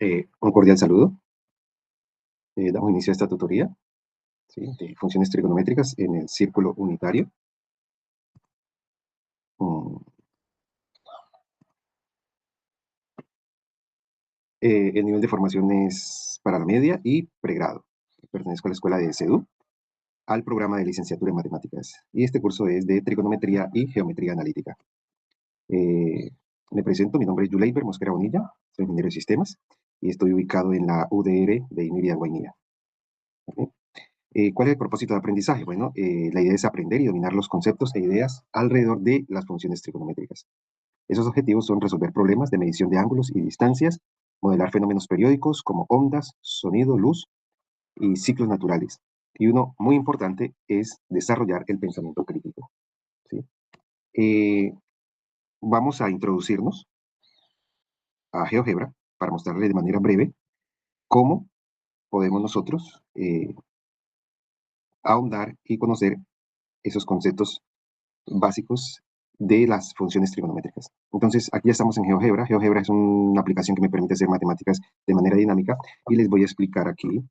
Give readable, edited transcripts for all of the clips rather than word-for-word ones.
Un cordial saludo. Damos inicio a esta tutoría, ¿sí?, de funciones trigonométricas en el círculo unitario. Mm, el nivel de formación es para la media y pregrado. Pertenezco a la escuela de SEDU, al programa de licenciatura en matemáticas. Y este curso es de trigonometría y geometría analítica. Eh, Me presento, mi nombre es Yuleiber Mosquera Bonilla, soy ingeniero de sistemas y estoy ubicado en la UDR de Iniri Guainía. ¿Ok? ¿Cuál es el propósito de aprendizaje? Bueno, la idea es aprender y dominar los conceptos e ideas alrededor de las funciones trigonométricas. Esos objetivos son resolver problemas de medición de ángulos y distancias, modelar fenómenos periódicos como ondas, sonido, luz y ciclos naturales. Y uno muy importante es desarrollar el pensamiento crítico, ¿sí? Eh, Vamos a introducirnos a GeoGebra para mostrarles de manera breve cómo podemos nosotros ahondar y conocer esos conceptos básicos de las funciones trigonométricas. Entonces, aquí ya estamos en GeoGebra. GeoGebra es una aplicación que me permite hacer matemáticas de manera dinámica y les voy a explicar aquí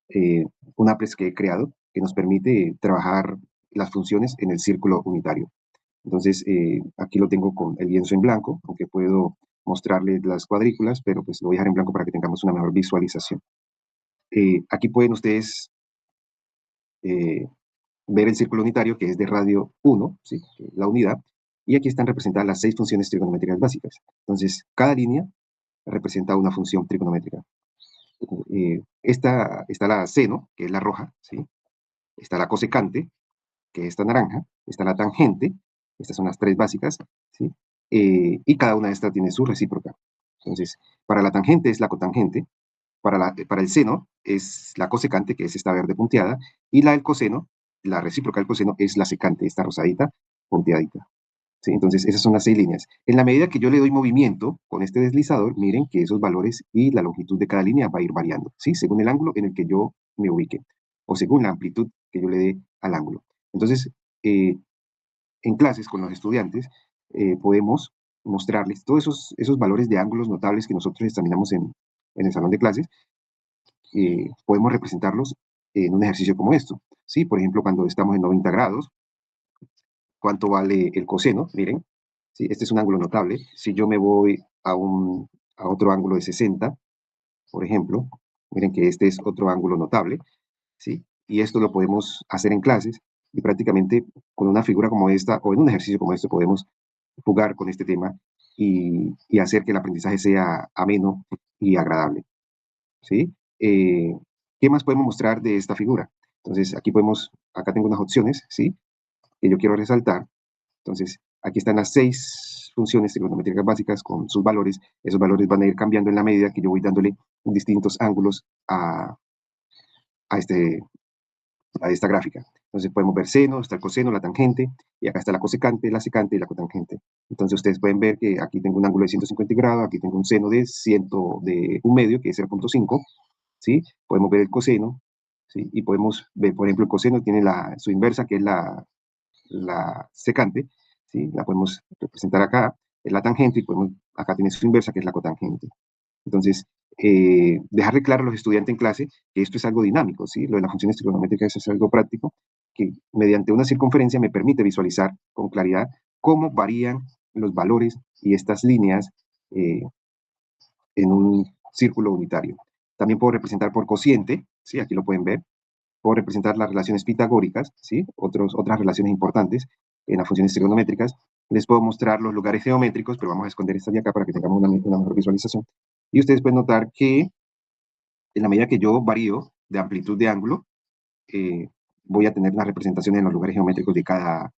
eh, un applet que he creado que nos permite trabajar las funciones en el círculo unitario. Entonces, aquí lo tengo con el lienzo en blanco, aunque puedo mostrarles las cuadrículas, pero pues lo voy a dejar en blanco para que tengamos una mejor visualización. Aquí pueden ustedes eh, ver el círculo unitario, que es de radio 1, ¿sí?, la unidad, y aquí están representadas las 6 funciones trigonométricas básicas. Entonces, cada línea representa una función trigonométrica. Esta está la seno, que es la roja, ¿sí? Está la cosecante, que es esta naranja, está la tangente, estas son las 3 básicas, ¿sí? Y cada una de estas tiene su recíproca. Entonces, para la tangente es la cotangente, para el seno es la cosecante, que es esta verde punteada, y la del coseno, la recíproca del coseno, es la secante, esta rosadita, punteadita. ¿Sí? Entonces, esas son las 6 líneas. En la medida que yo le doy movimiento con este deslizador, miren que esos valores y la longitud de cada línea va a ir variando, ¿sí?, según el ángulo en el que yo me ubique, o según la amplitud que yo le dé al ángulo. Entonces, eh, en clases con los estudiantes, podemos mostrarles todos esos valores de ángulos notables que nosotros examinamos en el salón de clases. Podemos representarlos en un ejercicio como esto, ¿sí? Por ejemplo, cuando estamos en 90 grados, ¿cuánto vale el coseno? Miren, ¿sí? Este es un ángulo notable. Si yo me voy a otro ángulo de 60, por ejemplo, miren que este es otro ángulo notable, ¿sí? Y esto lo podemos hacer en clases y prácticamente con una figura como esta o en un ejercicio como este podemos jugar con este tema y hacer que el aprendizaje sea ameno y agradable, ¿sí? ¿Qué más podemos mostrar de esta figura? Entonces, acá tengo unas opciones, ¿sí?, que yo quiero resaltar. Entonces, aquí están las 6 funciones trigonométricas básicas con sus valores. Esos valores van a ir cambiando en la medida que yo voy dándole distintos ángulos a, este, a esta gráfica. Entonces podemos ver seno, está el coseno, la tangente, y acá está la cosecante, la secante y la cotangente. Entonces ustedes pueden ver que aquí tengo un ángulo de 150 grados, aquí tengo un seno de 100, de un medio, que es 0,5, ¿sí? Podemos ver el coseno, ¿sí? Y podemos ver, por ejemplo, el coseno tiene su inversa, que es la secante, ¿sí? La podemos representar acá, es la tangente, y acá tiene su inversa, que es la cotangente. Entonces, dejarle claro a los estudiantes en clase que esto es algo dinámico, ¿sí? Lo de las funciones trigonométricas es algo práctico, que mediante una circunferencia me permite visualizar con claridad cómo varían los valores y estas líneas eh, en un círculo unitario. También puedo representar por cociente, ¿sí? Aquí lo pueden ver. Puedo representar las relaciones pitagóricas, ¿sí? Otras relaciones importantes en las funciones trigonométricas. Les puedo mostrar los lugares geométricos, pero vamos a esconder esta de acá para que tengamos una mejor visualización. Y ustedes pueden notar que en la medida que yo varío de amplitud de ángulo, eh, voy a tener las representaciones en los lugares geométricos de cada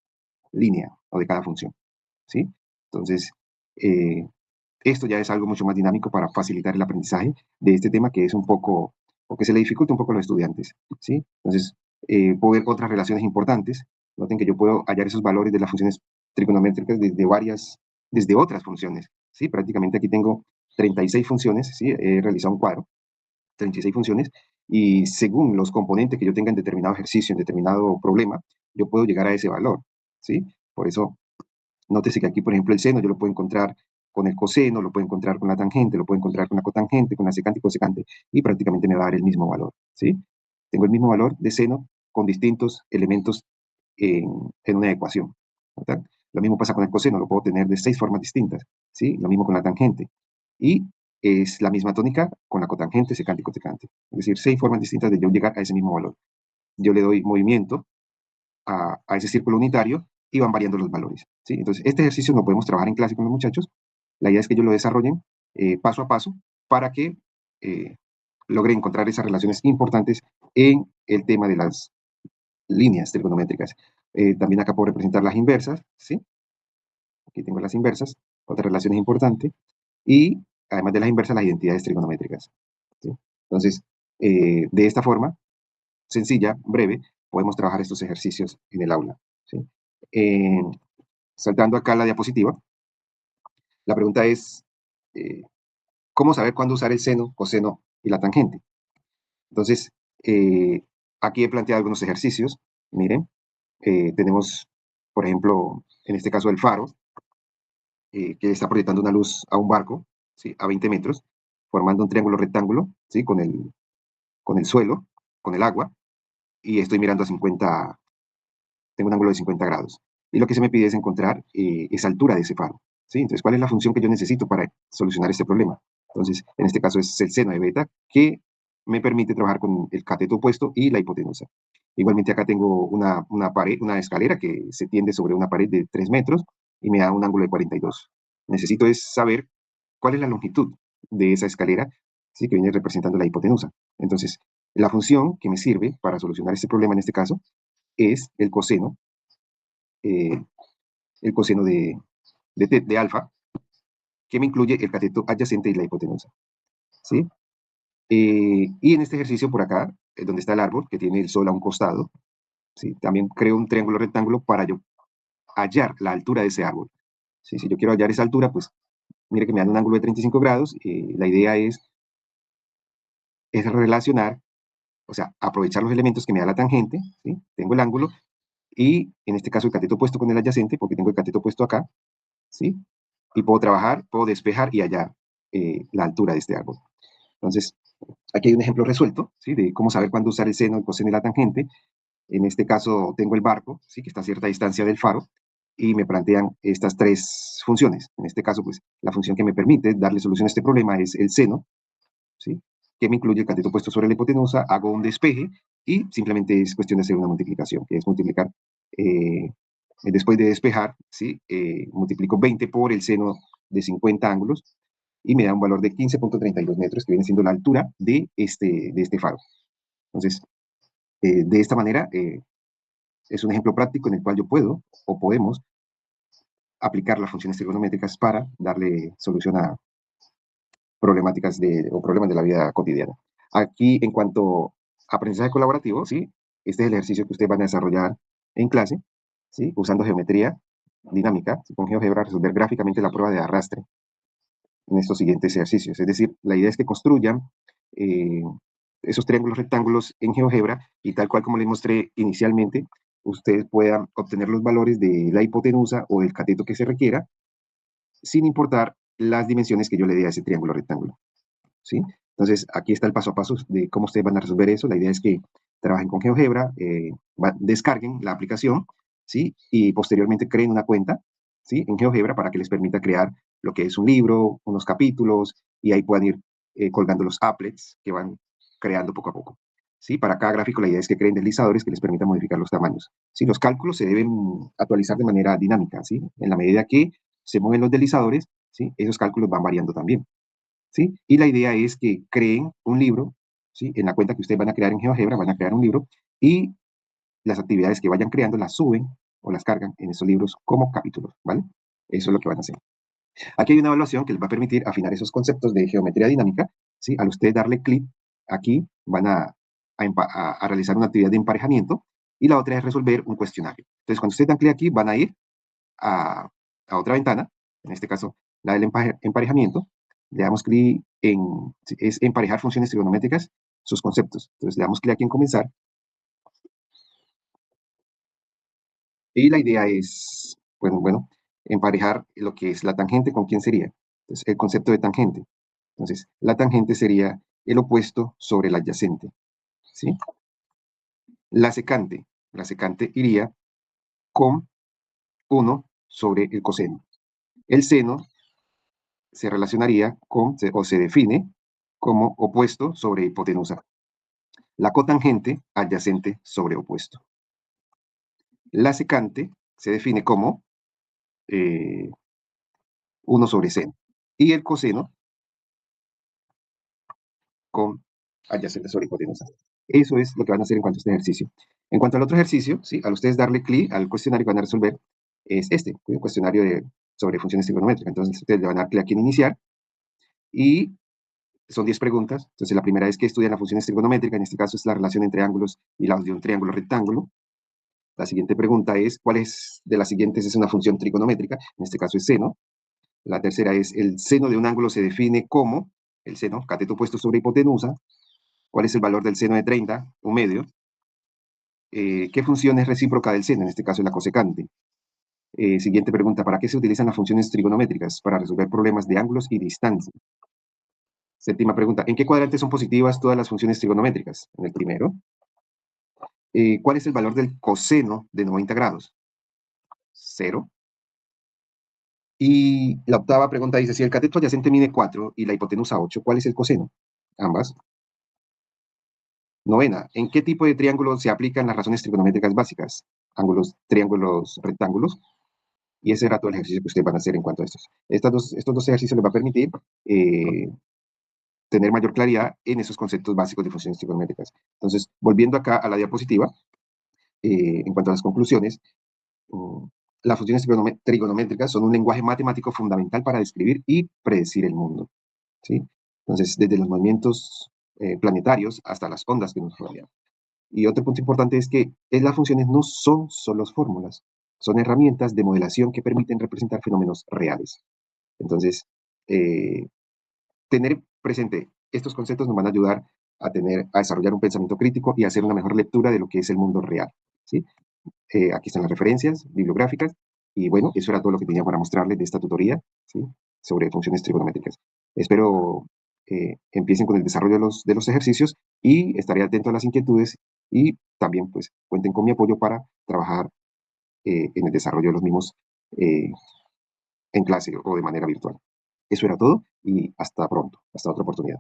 línea o de cada función, ¿sí? Entonces, eh, esto ya es algo mucho más dinámico para facilitar el aprendizaje de este tema que es un poco, o que se le dificulta un poco a los estudiantes, ¿sí? Entonces, puedo ver otras relaciones importantes. Noten que yo puedo hallar esos valores de las funciones trigonométricas desde otras funciones, ¿sí? Prácticamente aquí tengo 36 funciones, ¿sí? He realizado un cuadro, 36 funciones, y según los componentes que yo tenga en determinado ejercicio, en determinado problema, yo puedo llegar a ese valor, ¿sí? Por eso, nótese que aquí, por ejemplo, el seno yo lo puedo encontrar con el coseno, lo puedo encontrar con la tangente, lo puedo encontrar con la cotangente, con la secante y cosecante, y prácticamente me va a dar el mismo valor, ¿sí? Tengo el mismo valor de seno con distintos elementos en una ecuación, ¿verdad? Lo mismo pasa con el coseno, lo puedo tener de 6 formas distintas, ¿sí? Lo mismo con la tangente. Y es la misma tónica con la cotangente, secante y cotecante. Es decir, 6 formas distintas de yo llegar a ese mismo valor. Yo le doy movimiento a ese círculo unitario y van variando los valores, ¿sí? Entonces, este ejercicio no podemos trabajar en clase con los muchachos. La idea es que ellos lo desarrollen paso a paso para que eh, logren encontrar esas relaciones importantes en el tema de las líneas trigonométricas. También acá puedo representar las inversas, ¿sí? Aquí tengo las inversas, otra relación importante, y además de las inversas, las identidades trigonométricas, ¿sí? Entonces, de esta forma, sencilla, breve, podemos trabajar estos ejercicios en el aula, ¿sí? Eh, Saltando acá a la diapositiva, la pregunta es, eh, ¿cómo saber cuándo usar el seno, coseno y la tangente? Entonces, aquí he planteado algunos ejercicios. Miren, tenemos, por ejemplo, en este caso el faro, que está proyectando una luz a un barco, ¿sí? A 20 metros, formando un triángulo rectángulo, ¿sí? Con el suelo, con el agua, y estoy mirando a 50, tengo un ángulo de 50 grados. Y lo que se me pide es encontrar esa altura de ese faro, ¿sí? Entonces, ¿cuál es la función que yo necesito para solucionar este problema? Entonces, en este caso es el seno de beta, que me permite trabajar con el cateto opuesto y la hipotenusa. Igualmente acá tengo una pared, una escalera que se tiende sobre una pared de 3 metros y me da un ángulo de 42. Necesito es saber cuál es la longitud de esa escalera, ¿sí? Que viene representando la hipotenusa. Entonces, la función que me sirve para solucionar este problema en este caso es eh, el coseno de alfa, que me incluye el cateto adyacente y la hipotenusa, ¿sí? Y en este ejercicio por acá, donde está el árbol, que tiene el sol a un costado, ¿sí? También creo un triángulo rectángulo para yo hallar la altura de ese árbol, ¿sí? Si yo quiero hallar esa altura, pues mire que me dan un ángulo de 35 grados, la idea es relacionar, o sea, aprovechar los elementos que me da la tangente, ¿sí? Tengo el ángulo, y en este caso el cateto opuesto con el adyacente, porque tengo el cateto opuesto acá, ¿sí? Y puedo trabajar, puedo despejar y hallar la altura de este árbol. Entonces, aquí hay un ejemplo resuelto, ¿sí? De cómo saber cuándo usar el seno, el coseno y la tangente. En este caso tengo el barco, ¿sí? Que está a cierta distancia del faro, y me plantean estas 3 funciones. En este caso, pues, la función que me permite darle solución a este problema es el seno, ¿sí? Que me incluye el cateto puesto sobre la hipotenusa, hago un despeje, y simplemente es cuestión de hacer una multiplicación, que es multiplicar, después de despejar, ¿sí? Multiplico 20 por el seno de 50 ángulos, y me da un valor de 15.32 metros, que viene siendo la altura de este faro. Entonces, de esta manera, es un ejemplo práctico en el cual yo puedo o podemos aplicar las funciones trigonométricas para darle solución a problemáticas o problemas de la vida cotidiana. Aquí, en cuanto a aprendizaje colaborativo, ¿sí? Este es el ejercicio que ustedes van a desarrollar en clase, ¿sí? Usando geometría dinámica, ¿sí? Con GeoGebra, resolver gráficamente la prueba de arrastre en estos siguientes ejercicios. Es decir, la idea es que construyan eh, esos triángulos rectángulos en GeoGebra, y tal cual como les mostré inicialmente, ustedes puedan obtener los valores de la hipotenusa o del cateto que se requiera, sin importar las dimensiones que yo le dé a ese triángulo rectángulo, ¿sí? Entonces, aquí está el paso a paso de cómo ustedes van a resolver eso. La idea es que trabajen con GeoGebra, descarguen la aplicación, ¿sí? Y posteriormente creen una cuenta, ¿sí? En GeoGebra, para que les permita crear lo que es un libro, unos capítulos, y ahí puedan ir colgando los applets que van creando poco a poco, ¿sí? Para cada gráfico la idea es que creen deslizadores que les permitan modificar los tamaños, ¿sí? Los cálculos se deben actualizar de manera dinámica, ¿sí? En la medida que se mueven los deslizadores, ¿sí? Esos cálculos van variando también, ¿sí? Y la idea es que creen un libro, ¿sí? En la cuenta que ustedes van a crear en GeoGebra, van a crear un libro, y las actividades que vayan creando las suben o las cargan en esos libros como capítulos, ¿vale? Eso es lo que van a hacer. Aquí hay una evaluación que les va a permitir afinar esos conceptos de geometría dinámica, ¿sí? Al ustedes darle clic aquí, van a realizar una actividad de emparejamiento, y la otra es resolver un cuestionario. Entonces, cuando ustedes dan clic aquí, van a ir a, a otra ventana, en este caso la del emparejamiento. Le damos clic en, es emparejar funciones trigonométricas, sus conceptos. Entonces le damos clic aquí en comenzar, y la idea es, bueno, emparejar lo que es la tangente con quién sería. Entonces, el concepto de tangente. Entonces, la tangente sería el opuesto sobre el adyacente, ¿sí? La secante iría con 1 sobre el coseno. El seno se relacionaría con, o se define como opuesto sobre hipotenusa. La cotangente, adyacente sobre opuesto. La secante se define como 1 sobre seno. Y el coseno con adyacente sobre hipotenusa. Eso es lo que van a hacer en cuanto a este ejercicio. En cuanto al otro ejercicio, ¿sí? Al ustedes darle clic al cuestionario que van a resolver, es este, el cuestionario sobre funciones trigonométricas. Entonces, ustedes le van a dar clic aquí en iniciar y son 10 preguntas. Entonces, la primera es que estudian las funciones trigonométricas, en este caso es la relación entre ángulos y lados de un triángulo rectángulo. La siguiente pregunta es, ¿cuál es de las siguientes es una función trigonométrica? En este caso es seno. La tercera es, el seno de un ángulo se define como, el seno, cateto opuesto sobre hipotenusa. ¿Cuál es el valor del seno de 30? Un medio. ¿Qué función es recíproca del seno? En este caso es la cosecante. Siguiente pregunta, ¿para qué se utilizan las funciones trigonométricas? Para resolver problemas de ángulos y distancia. Séptima pregunta, ¿en qué cuadrante son positivas todas las funciones trigonométricas? En el primero. ¿Cuál es el valor del coseno de 90 grados? 0. Y la octava pregunta dice, si el cateto adyacente mide 4 y la hipotenusa 8, ¿cuál es el coseno? Ambas. Novena, ¿en qué tipo de triángulo se aplican las razones trigonométricas básicas? Ángulos, triángulos, rectángulos. Y ese era todo el ejercicio que ustedes van a hacer en cuanto a estos. Estos dos ejercicios les va a permitir tener mayor claridad en esos conceptos básicos de funciones trigonométricas. Entonces, volviendo acá a la diapositiva, en cuanto a las conclusiones, las funciones trigonométricas son un lenguaje matemático fundamental para describir y predecir el mundo, ¿sí? Entonces, desde los movimientos planetarios hasta las ondas que nos rodean. Y otro punto importante es que las funciones no son solo fórmulas, son herramientas de modelación que permiten representar fenómenos reales. Entonces, tener presente estos conceptos nos van a ayudar a desarrollar un pensamiento crítico y a hacer una mejor lectura de lo que es el mundo real, ¿sí? Aquí están las referencias bibliográficas y bueno, eso era todo lo que tenía para mostrarles de esta tutoría, ¿sí? Sobre funciones trigonométricas. Espero empiecen con el desarrollo de los ejercicios y estaré atento a las inquietudes y también pues cuenten con mi apoyo para trabajar en el desarrollo de los mismos eh, en clase o de manera virtual. Eso era todo y hasta pronto, hasta otra oportunidad.